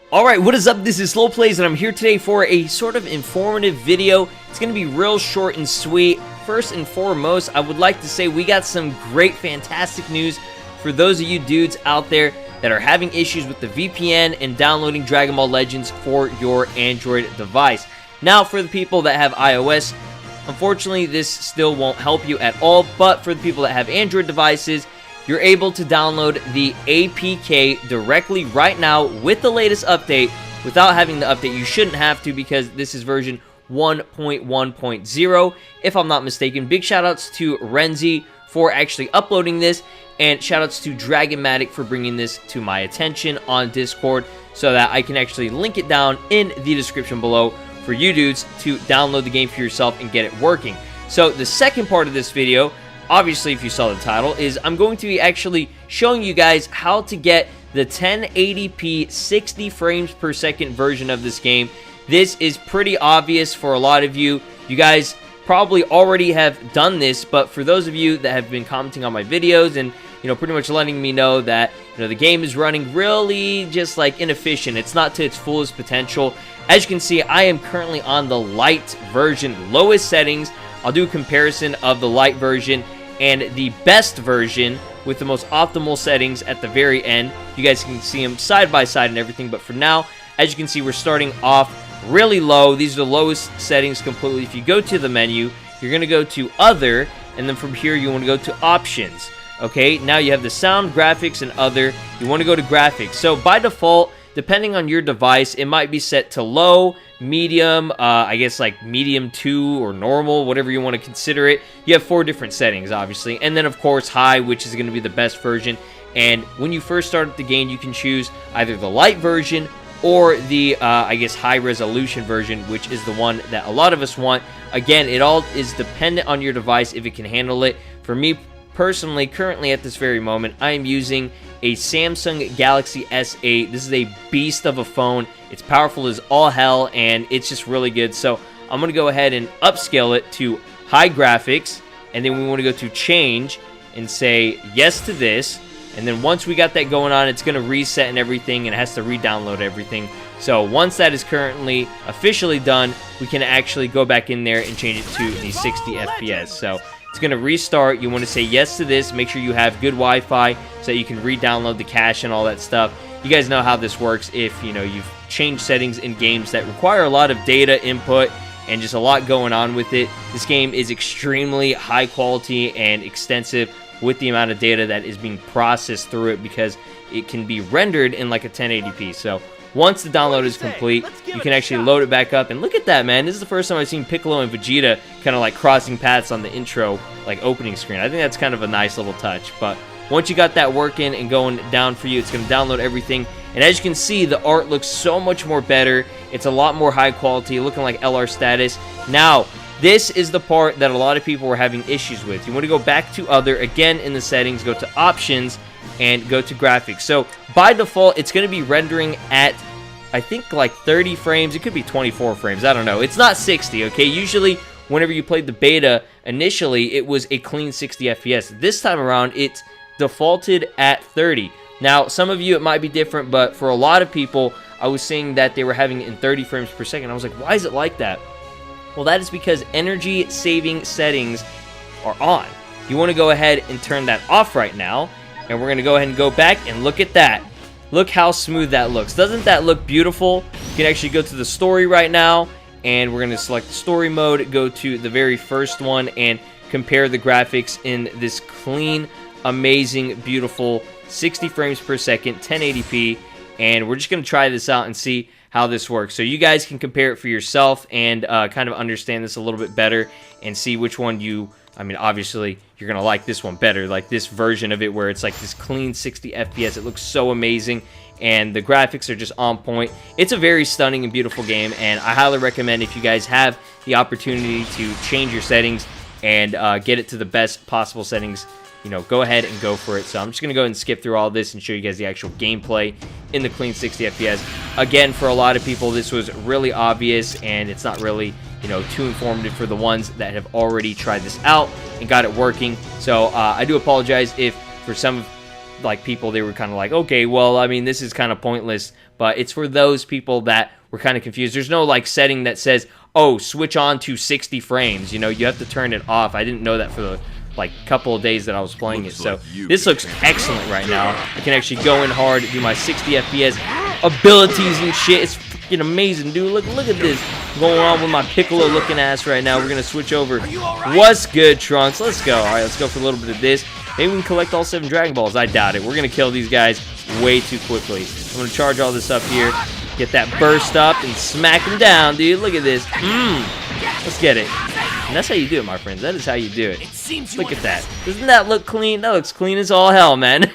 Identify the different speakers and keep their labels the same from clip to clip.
Speaker 1: Alright, what is up? This is Slow Plays, and I'm here today for a sort of informative video. It's going to be real short and sweet. First and foremost, I would like to say we got some great, fantastic news for those of you dudes out there that are having issues with the VPN and downloading Dragon Ball Legends for your Android device. Now, for the people that have iOS, unfortunately, this still won't help you at all, but for the people that have Android devices, you're able to download the APK directly right now with the latest update without having the update. You shouldn't have to because this is version 1.1.0, if I'm not mistaken. Big shoutouts to Renzy for actually uploading this, and shoutouts to Dragonmatic for bringing this to my attention on Discord so that I can actually link it down in the description below for you dudes to download the game for yourself and get it working. So the second part of this video, obviously, if you saw the title, is I'm going to be actually showing you guys how to get the 1080p 60 frames per second version of this game. This is pretty obvious for a lot of you. You guys probably already have done this, but for those of you that have been commenting on my videos and, you know, pretty much letting me know that, you know, the game is running really just like inefficient. It's not to its fullest potential. As you can see, I am currently on the LITE version, lowest settings. I'll do a comparison of the LITE version and the best version with the most optimal settings at the very end. You guys can see them side by side and everything, but for now, as you can see, we're starting off really low. These are the lowest settings completely. If you go to the menu, you're going to go to Other, and then from here, you want to go to Options. Okay, now you have the sound, graphics, and Other. You want to go to Graphics. So by default, depending on your device, it might be set to low, medium, I guess like medium 2 or normal, whatever you want to consider it. You have 4 different settings, obviously. And then, of course, high, which is going to be the best version. And when you first start the game, you can choose either the light version or the, I guess, high resolution version, which is the one that a lot of us want. Again, it all is dependent on your device if it can handle it. For me, personally, currently at this very moment, I am using a Samsung Galaxy S8. This is a beast of a phone. It's powerful as all hell, and it's just really good. So I'm going to go ahead and upscale it to high graphics, and then we want to go to change and say yes to this. And then once we got that going on, it's going to reset and everything, and it has to re-download everything. So once that is currently officially done, we can actually go back in there and change it to the 60 FPS. So it's going to restart. You want to say yes to this. Make sure you have good Wi-Fi so that you can re-download the cache and all that stuff. You guys know how this works if, you know, you've changed settings in games that require a lot of data input and just a lot going on with it. This game is extremely high quality and extensive with the amount of data that is being processed through it because it can be rendered in like a 1080p. So once the download is complete, you can actually load it back up. And look at that, man. This is the first time I've seen Piccolo and Vegeta kind of like crossing paths on the intro, like opening screen. I think that's kind of a nice little touch. But once you got that working and going down for you, it's going to download everything. And as you can see, the art looks so much more better. It's a lot more high quality, looking like LR status. Now, this is the part that a lot of people were having issues with. You want to go back to Other, again in the settings, go to Options, and go to Graphics. So by default, it's going to be rendering at, I think, like 30 frames. It could be 24 frames. I don't know. It's not 60, okay? Usually, whenever you played the beta, initially, it was a clean 60 FPS. This time around, it's defaulted at 30. Now, some of you, it might be different, but for a lot of people, I was seeing that they were having it in 30 frames per second. I was like, why is it like that? Well, that is because energy saving settings are on. You want to go ahead and turn that off right now. And we're going to go ahead and go back and look at that. Look how smooth that looks. Doesn't that look beautiful? You can actually go to the story right now. And we're going to select story mode. Go to the very first one and compare the graphics in this clean, amazing, beautiful 60 frames per second, 1080p. And we're just going to try this out and see how this works. So you guys can compare it for yourself and kind of understand this a little bit better and see which one you, I mean, obviously, you're going to like this one better, like this version of it where it's like this clean 60 FPS. It looks so amazing, and the graphics are just on point. It's a very stunning and beautiful game, and I highly recommend if you guys have the opportunity to change your settings and get it to the best possible settings, you know, go ahead and go for it. So I'm just going to go ahead and skip through all this and show you guys the actual gameplay in the clean 60 FPS. Again, for a lot of people, this was really obvious, and it's not really, you know, too informative for the ones that have already tried this out and got it working. So I do apologize if for some of like people, they were kind of like, okay, well, I mean, this is kind of pointless, but it's for those people that were kind of confused. There's no like setting that says, oh, switch on to 60 frames. You know, you have to turn it off. I didn't know that for the like couple of days that I was playing it. So this looks excellent right now. I can actually go in hard, do my 60 FPS abilities and shit. It's freaking amazing, dude. Look at this going on with my Piccolo looking ass right now. We're gonna switch over. What's good, Trunks? Let's go. All right, let's go for a little bit of this. Maybe we can collect all 7 Dragon Balls. I doubt it. We're gonna kill these guys way too quickly. I'm gonna charge all this up here, get that burst up, and smack them down, dude. Look at this. Let's get it. And that's how you do it, my friends. That is how you do it. Look at that. Doesn't that look clean? That looks clean as all hell, man.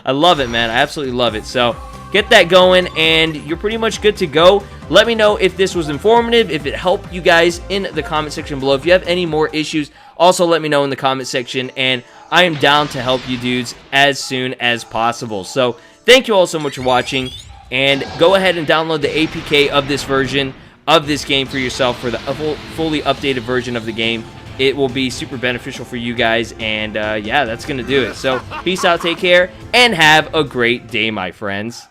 Speaker 1: I love it, man. I absolutely love it. So get that going, and you're pretty much good to go. Let me know if this was informative, if it helped you guys in the comment section below. If you have any more issues, also let me know in the comment section, and I am down to help you dudes as soon as possible. So thank you all so much for watching, and go ahead and download the APK of this version of this game for yourself for the fully updated version of the game. It will be super beneficial for you guys, and yeah, that's going to do it. So peace out, take care, and have a great day, my friends.